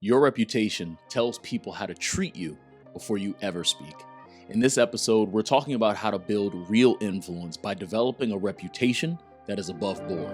Your reputation tells people how to treat you before you ever speak. In this episode, we're talking about how to build real influence by developing a reputation that is above board.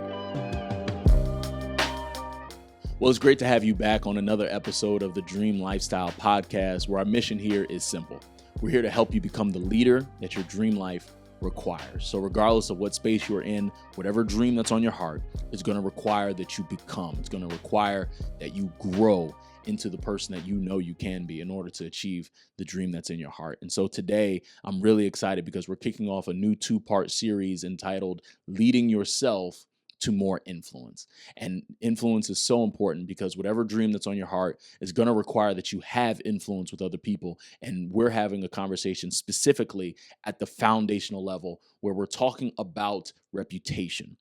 Well, it's great to have you back on another episode of the Dream Lifestyle Podcast, where our mission here is simple. We're here to help you become the leader that your dream life requires. So regardless of what space you're in, whatever dream that's on your heart is going to require that you become. It's going to require that you grow into the person that you know you can be in order to achieve the dream that's in your heart. And so today, I'm really excited because we're kicking off a new 2-part series entitled Leading Yourself to More Influence. And influence is so important because whatever dream that's on your heart is going to require that you have influence with other people. And we're having a conversation specifically at the foundational level where we're talking about reputation.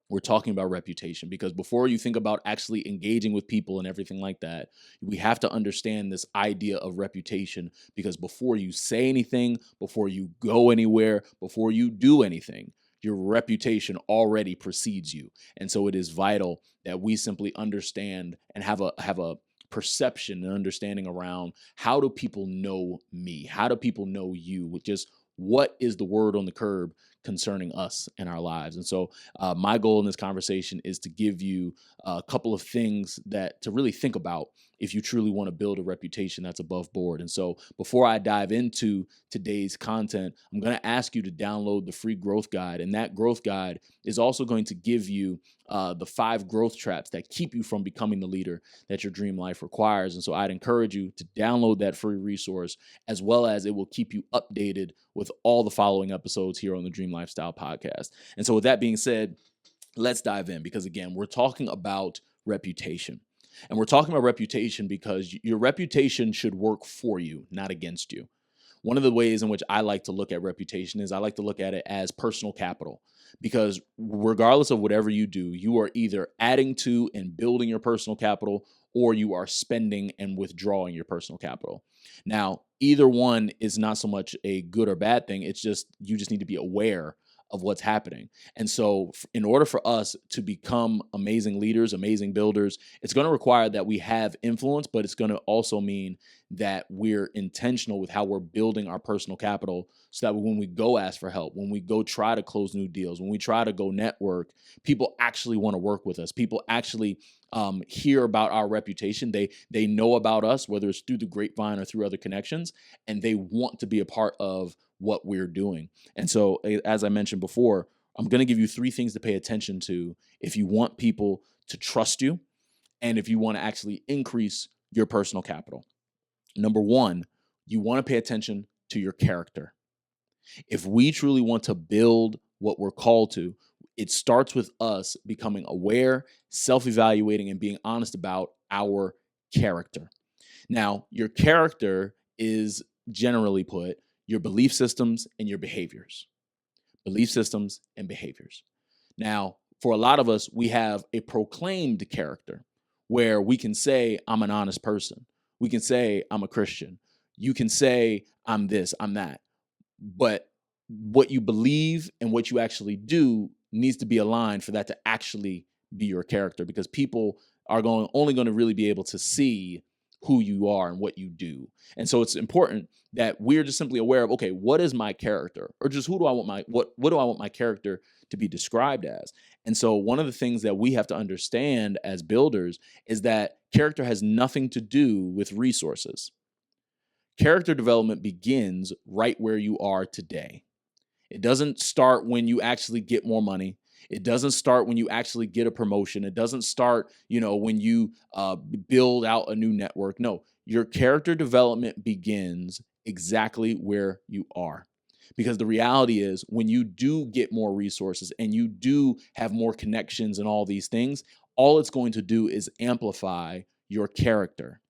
We're talking about reputation because before you think about actually engaging with people and everything like that, we have to understand this idea of reputation, because before you say anything, before you go anywhere, before you do anything, your reputation already precedes you. And so it is vital that we simply understand and have a perception and understanding around, how do people know me? How do people know you? Just what is the word on the curb concerning us and our lives? And so my goal in this conversation is to give you a couple of things that to really think about if you truly want to build a reputation that's above board. And so before I dive into today's content, I'm going to ask you to download the free growth guide. And that growth guide is also going to give you the 5 growth traps that keep you from becoming the leader that your dream life requires. And so I'd encourage you to download that free resource, as well as it will keep you updated with all the following episodes here on the Dream Lifestyle Podcast. And so with that being said, let's dive in, because again, we're talking about reputation. And we're talking about reputation because your reputation should work for you, not against you. One of the ways in which I like to look at reputation is I like to look at it as personal capital, because regardless of whatever you do, you are either adding to and building your personal capital, or you are spending and withdrawing your personal capital. Now, either one is not so much a good or bad thing. It's just, you just need to be aware of what's happening. And so in order for us to become amazing leaders, amazing builders, it's going to require that we have influence, but it's going to also mean that we're intentional with how we're building our personal capital, so that when we go ask for help, when we go try to close new deals, when we try to go network, people actually want to work with us. People actually hear about our reputation. They know about us, whether it's through the grapevine or through other connections, and they want to be a part of what we're doing. And so, as I mentioned before, I'm going to give you 3 things to pay attention to if you want people to trust you and if you want to actually increase your personal capital. Number 1, you want to pay attention to your character. If we truly want to build what we're called to, it starts with us becoming aware, self-evaluating, and being honest about our character. Now, your character is, generally put, your belief systems and your behaviors. Belief systems and behaviors. Now, for a lot of us, we have a proclaimed character where we can say, I'm an honest person. We can say, I'm a Christian. You can say, I'm this, I'm that. But what you believe and what you actually do needs to be aligned for that to actually be your character, because people are only going to really be able to see who you are and what you do. And so it's important that we're just simply aware of, okay, what is my character? Or just what do I want my character to be described as? And so one of the things that we have to understand as builders is that character has nothing to do with resources. Character development begins right where you are today. It doesn't start when you actually get more money. It doesn't start when you actually get a promotion. It doesn't start, when you build out a new network. No, your character development begins exactly where you are. Because the reality is, when you do get more resources and you do have more connections and all these things, all it's going to do is amplify your character.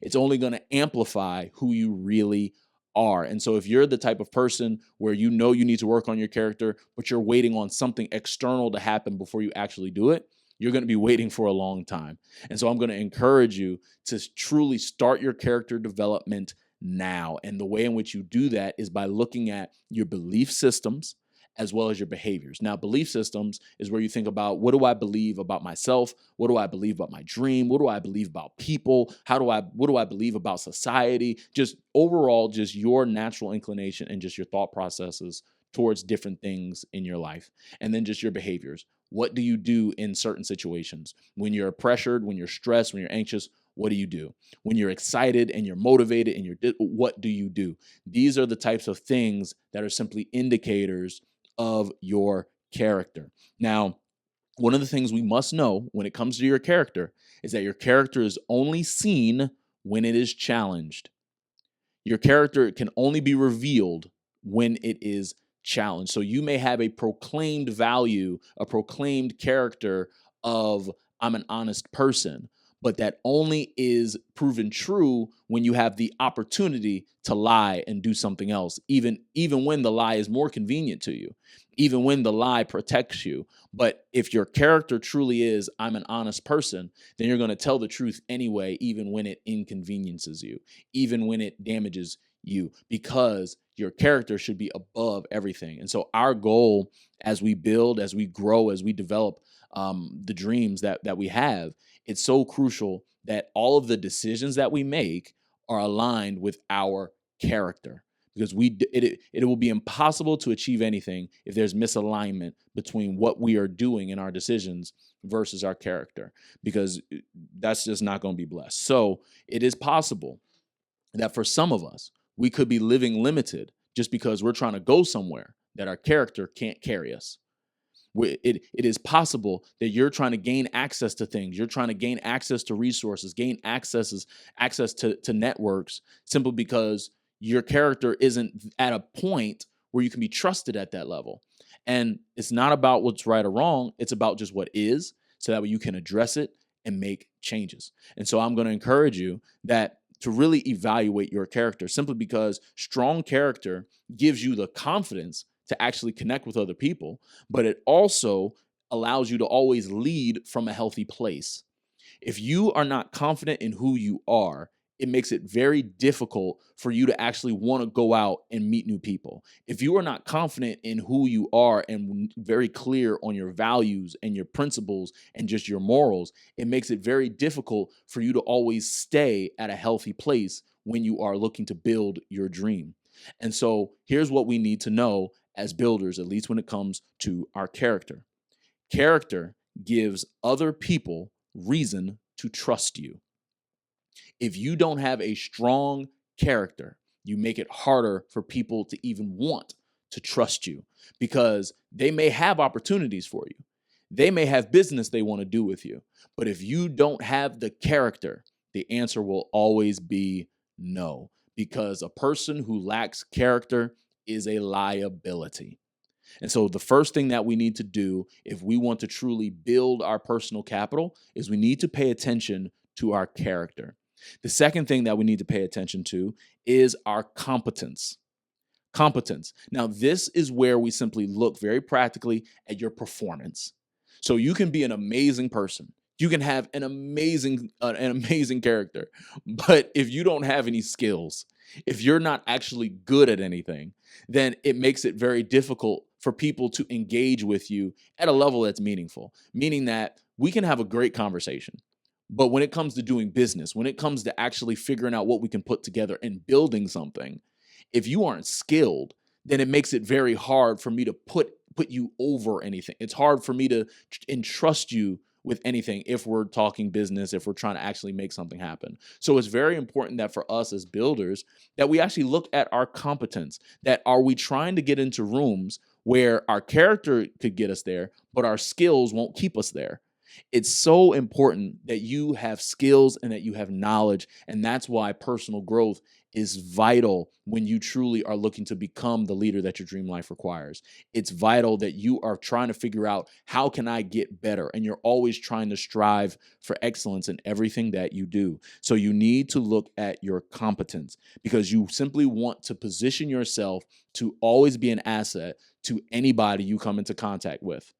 It's only going to amplify who you really are. And so if you're the type of person where you know you need to work on your character, but you're waiting on something external to happen before you actually do it, you're going to be waiting for a long time. And so I'm going to encourage you to truly start your character development now. And the way in which you do that is by looking at your belief systems as well as your behaviors. Now, belief systems is where you think about, what do I believe about myself? What do I believe about my dream? What do I believe about people? What do I believe about society? Just overall, just your natural inclination and just your thought processes towards different things in your life. And then just your behaviors. What do you do in certain situations? When you're pressured, when you're stressed, when you're anxious, what do you do? When you're excited and you're motivated and what do you do? These are the types of things that are simply indicators of your character. Now, one of the things we must know when it comes to your character is that your character is only seen when it is challenged. Your character can only be revealed when it is challenged. So you may have a proclaimed value, a proclaimed character of, I'm an honest person, but that only is proven true when you have the opportunity to lie and do something else, even when the lie is more convenient to you, even when the lie protects you. But if your character truly is, I'm an honest person, then you're going to tell the truth anyway, even when it inconveniences you, even when it damages you, because your character should be above everything. And so our goal as we build, as we grow, as we develop the dreams that we have, it's so crucial that all of the decisions that we make are aligned with our character, because it will be impossible to achieve anything if there's misalignment between what we are doing in our decisions versus our character, because that's just not going to be blessed. So it is possible that for some of us, we could be living limited just because we're trying to go somewhere that our character can't carry us. It is possible that you're trying to gain access to things. You're trying to gain access to resources, gain access to networks, simply because your character isn't at a point where you can be trusted at that level. And it's not about what's right or wrong. It's about just what is, so that way you can address it and make changes. And so I'm going to encourage you that to really evaluate your character, simply because strong character gives you the confidence to actually connect with other people, but it also allows you to always lead from a healthy place. If you are not confident in who you are, it makes it very difficult for you to actually want to go out and meet new people. If you are not confident in who you are and very clear on your values and your principles and just your morals, it makes it very difficult for you to always stay at a healthy place when you are looking to build your dream. And so here's what we need to know as builders, at least when it comes to our character. Character gives other people reason to trust you. If you don't have a strong character, you make it harder for people to even want to trust you, because they may have opportunities for you. They may have business they want to do with you. But if you don't have the character, the answer will always be no, because a person who lacks character is a liability. And so the first thing that we need to do if we want to truly build our personal capital is we need to pay attention to our character. The second thing that we need to pay attention to is our competence. Competence. Now, this is where we simply look very practically at your performance. So you can be an amazing person. You can have an amazing character, but if you don't have any skills, if you're not actually good at anything, then it makes it very difficult for people to engage with you at a level that's meaningful. Meaning that we can have a great conversation, but when it comes to doing business, when it comes to actually figuring out what we can put together and building something, if you aren't skilled, then it makes it very hard for me to put you over anything. It's hard for me to entrust you with anything if we're talking business, if we're trying to actually make something happen. So it's very important that for us as builders, that we actually look at our competence. That are we trying to get into rooms where our character could get us there, but our skills won't keep us there? It's so important that you have skills and that you have knowledge. And that's why personal growth is vital when you truly are looking to become the leader that your dream life requires. It's vital that you are trying to figure out, how can I get better? And you're always trying to strive for excellence in everything that you do. So you need to look at your competence, because you simply want to position yourself to always be an asset to anybody you come into contact with.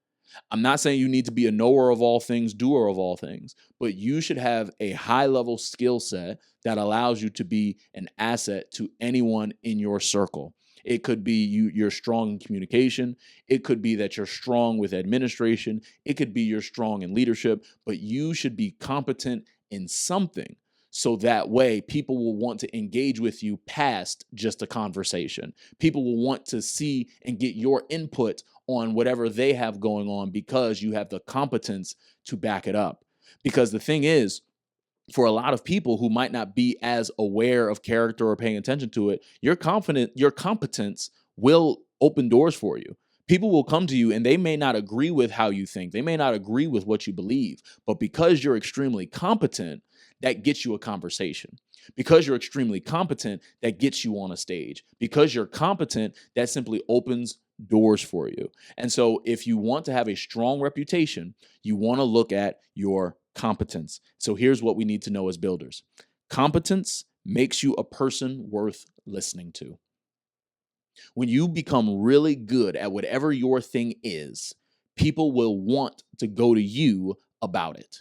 I'm not saying you need to be a knower of all things, doer of all things, but you should have a high level skill set that allows you to be an asset to anyone in your circle. It could be you're strong in communication. It could be that you're strong with administration. It could be you're strong in leadership, but you should be competent in something. So that way, people will want to engage with you past just a conversation. People will want to see and get your input on whatever they have going on because you have the competence to back it up. Because the thing is, for a lot of people who might not be as aware of character or paying attention to it, your competence will open doors for you. People will come to you and they may not agree with how you think. They may not agree with what you believe, but because you're extremely competent, that gets you a conversation. Because you're extremely competent, that gets you on a stage. Because you're competent, that simply opens doors for you. And so if you want to have a strong reputation, you want to look at your competence. So here's what we need to know as builders. Competence makes you a person worth listening to. When you become really good at whatever your thing is, people will want to go to you about it.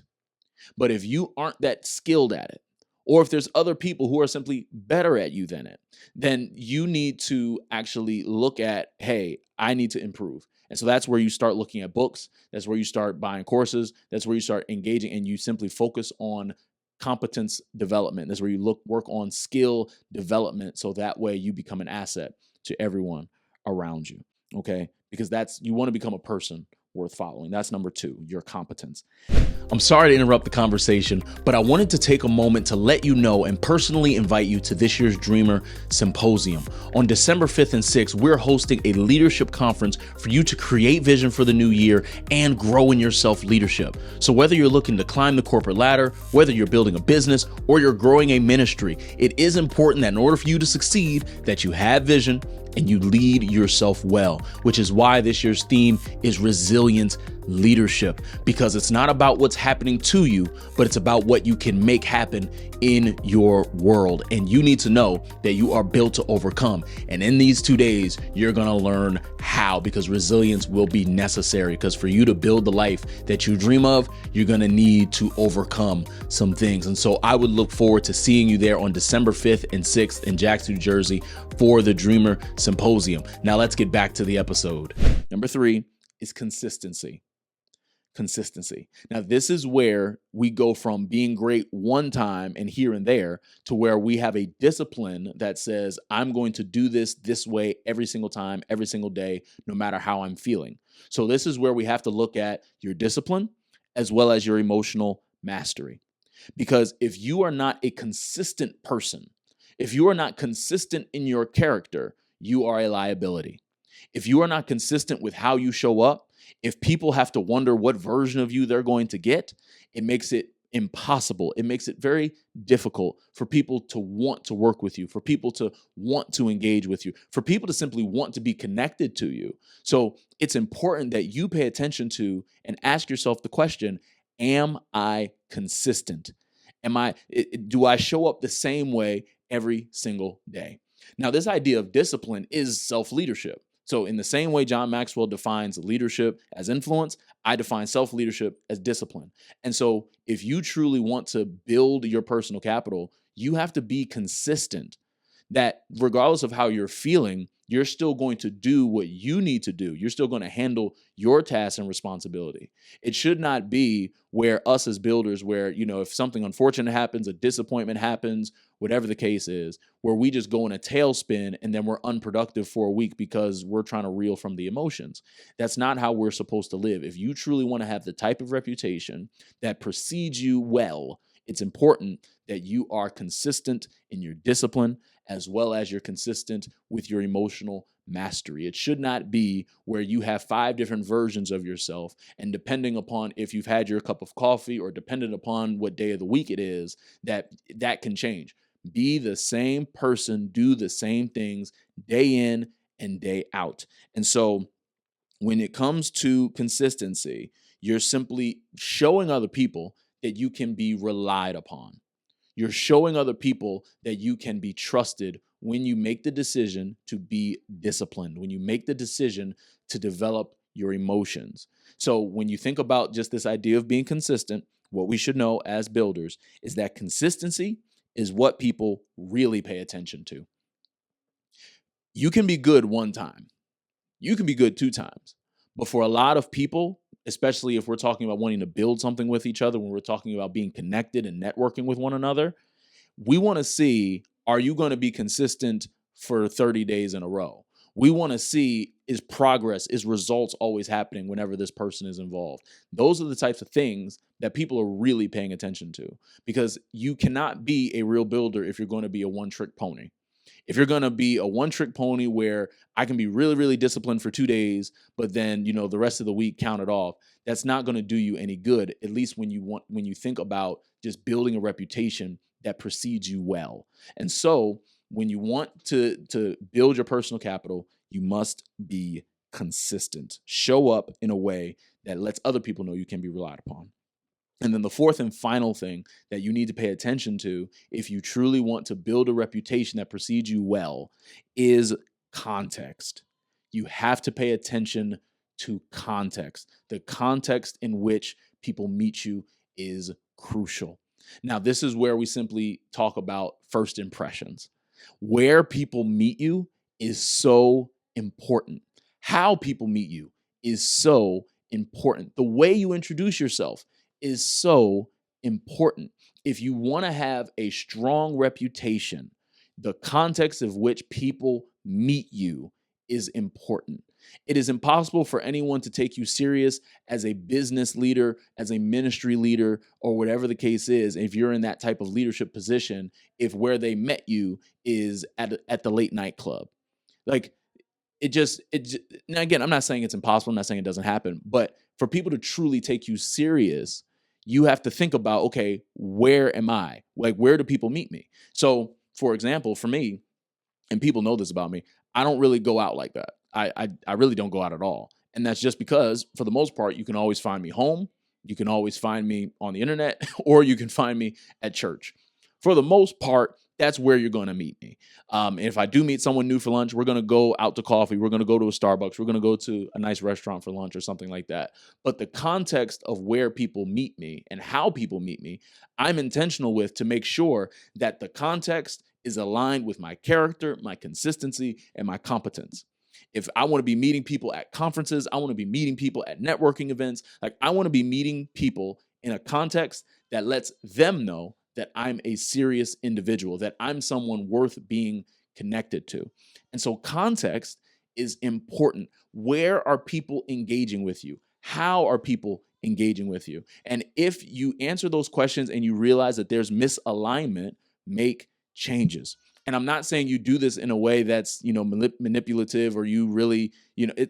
But if you aren't that skilled at it, or if there's other people who are simply better at you than it, then you need to actually look at, hey, I need to improve. And so that's where you start looking at books. That's where you start buying courses. That's where you start engaging and you simply focus on competence development. That's where you work on skill development. So that way you become an asset to everyone around you. Okay. Because you want to become a person worth following. That's number 2, your competence. I'm sorry to interrupt the conversation, but I wanted to take a moment to let you know and personally invite you to this year's Dreamer Symposium. On December 5th and 6th, we're hosting a leadership conference for you to create vision for the new year and grow in your self-leadership. So whether you're looking to climb the corporate ladder, whether you're building a business, or you're growing a ministry, it is important that in order for you to succeed, that you have vision and you lead yourself well, which is why this year's theme is resilient leadership, because it's not about what's happening to you, but it's about what you can make happen in your world. And you need to know that you are built to overcome. And in these 2 days, you're going to learn how, because resilience will be necessary. Because for you to build the life that you dream of, you're going to need to overcome some things. And so I would look forward to seeing you there on December 5th and 6th in Jackson, New Jersey for the Dreamer Symposium. Now let's get back to the episode. Number 3 is consistency. Consistency. Now, this is where we go from being great one time and here and there to where we have a discipline that says, I'm going to do this way every single time, every single day, no matter how I'm feeling. So this is where we have to look at your discipline as well as your emotional mastery. Because if you are not a consistent person, if you are not consistent in your character, you are a liability. If you are not consistent with how you show up, if people have to wonder what version of you they're going to get, it makes it impossible. It makes it very difficult for people to want to work with you, for people to want to engage with you, for people to simply want to be connected to you. So it's important that you pay attention to and ask yourself the question, am I consistent? Do I show up the same way every single day? Now, this idea of discipline is self-leadership. So in the same way John Maxwell defines leadership as influence, I define self-leadership as discipline. And so if you truly want to build your personal capital, you have to be consistent, that regardless of how you're feeling, you're still going to do what you need to do. You're still going to handle your tasks and responsibility. It should not be where us as builders, where, if something unfortunate happens, a disappointment happens, whatever the case is, where we just go in a tailspin and then we're unproductive for a week because we're trying to reel from the emotions. That's not how we're supposed to live. If you truly want to have the type of reputation that precedes you well, it's important that you are consistent in your discipline as well as you're consistent with your emotional mastery. It should not be where you have 5 different versions of yourself, and depending upon if you've had your cup of coffee or dependent upon what day of the week it is, that can change. Be the same person, do the same things day in and day out. And so when it comes to consistency, you're simply showing other people that you can be relied upon. You're showing other people that you can be trusted when you make the decision to be disciplined, when you make the decision to develop your emotions. So when you think about just this idea of being consistent, what we should know as builders is that consistency is what people really pay attention to. You can be good one time. You can be good 2 times. But for a lot of people, especially if we're talking about wanting to build something with each other, when we're talking about being connected and networking with one another, we want to see, are you going to be consistent for 30 days in a row? We want to see, is progress, is results always happening whenever this person is involved? Those are the types of things that people are really paying attention to, because you cannot be a real builder if you're going to be a one-trick pony. If you're going to be a one-trick pony where I can be really, really disciplined for 2 days, but then, the rest of the week count it off, that's not going to do you any good, at least when you think about just building a reputation that precedes you well. And so when you want to build your personal capital, you must be consistent. Show up in a way that lets other people know you can be relied upon. And then the fourth and final thing that you need to pay attention to if you truly want to build a reputation that precedes you well is context. You have to pay attention to context. The context in which people meet you is crucial. Now, this is where we simply talk about first impressions. Where people meet you is so important. How people meet you is so important. The way you introduce yourself is so important. If you want to have a strong reputation, the context of which people meet you is important. It is impossible for anyone to take you serious as a business leader, as a ministry leader, or whatever the case is, if you're in that type of leadership position, if where they met you is at the late night club. Like, now again, I'm not saying it's impossible. I'm not saying it doesn't happen, but for people to truly take you serious, you have to think about, okay, where am I? Like, where do people meet me? So, for example, for me, and people know this about me, I don't really go out like that. I really don't go out at all. And that's just because, for the most part, you can always find me home. You can always find me on the internet, or you can find me at church. For the most part, that's where you're going to meet me. If I do meet someone new for lunch, we're going to go out to coffee. We're going to go to a Starbucks. We're going to go to a nice restaurant for lunch or something like that. But the context of where people meet me and how people meet me, I'm intentional with to make sure that the context is aligned with my character, my consistency, and my competence. If I want to be meeting people at conferences, I want to be meeting people at networking events. Like, I want to be meeting people in a context that lets them know that I'm a serious individual, that I'm someone worth being connected to. And so context is important. Where are people engaging with you? How are people engaging with you? And if you answer those questions and you realize that there's misalignment, make changes. And I'm not saying you do this in a way that's, manipulative, or you really,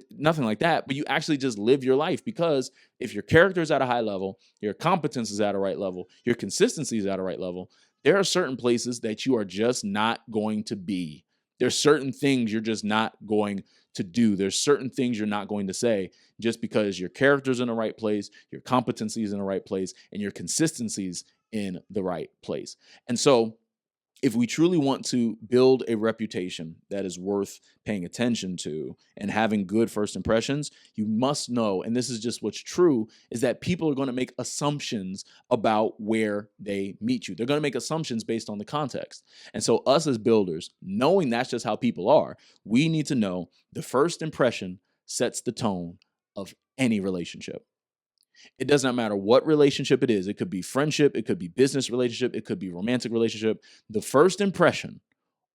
nothing like that, but you actually just live your life. Because if your character is at a high level, your competence is at a right level, your consistency is at a right level, there are certain places that you are just not going to be. There's certain things you're just not going to do. There's certain things you're not going to say, just because your character's in the right place, your competency is in the right place, and your consistency's in the right place. And so, if we truly want to build a reputation that is worth paying attention to and having good first impressions, you must know, and this is just what's true, is that people are going to make assumptions about where they meet you. They're going to make assumptions based on the context. And so us as builders, knowing that's just how people are, we need to know the first impression sets the tone of any relationship. It does not matter what relationship it is. It could be friendship, it could be business relationship, it could be romantic relationship. The first impression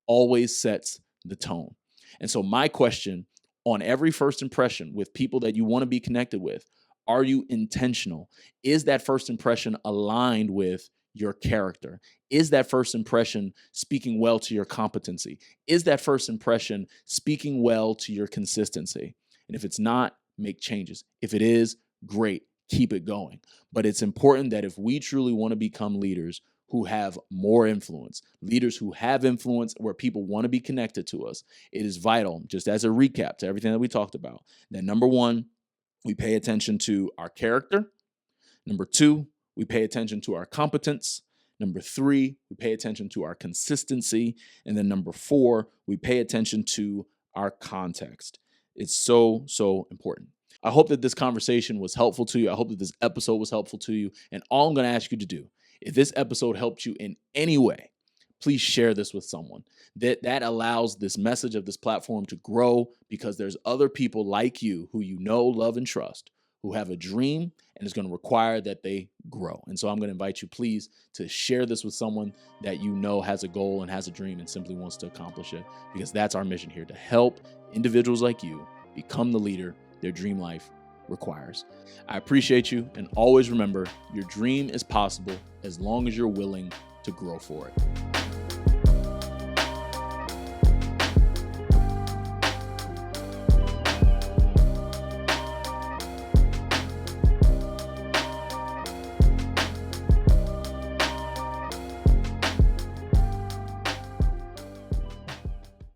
always sets the tone. And so my question on every first impression with people that you want to be connected with, are you intentional? Is that first impression aligned with your character? Is that first impression speaking well to your competency? Is that first impression speaking well to your consistency? And if it's not, make changes. If it is, great. Keep it going. But it's important that if we truly want to become leaders who have more influence, leaders who have influence where people want to be connected to us, it is vital, just as a recap to everything that we talked about, that number one, we pay attention to our character. Number two, we pay attention to our competence. Number three, we pay attention to our consistency. And then number four, we pay attention to our context. It's so, so important. I hope that this conversation was helpful to you. I hope that this episode was helpful to you. And all I'm going to ask you to do, if this episode helped you in any way, please share this with someone. That allows this message of this platform to grow, because there's other people like you who you know, love, and trust, who have a dream, and it's going to require that they grow. And so I'm going to invite you, please, to share this with someone that you know has a goal and has a dream and simply wants to accomplish it, because that's our mission here, to help individuals like you become the leader their dream life requires. I appreciate you, and always remember, your dream is possible as long as you're willing to grow for it.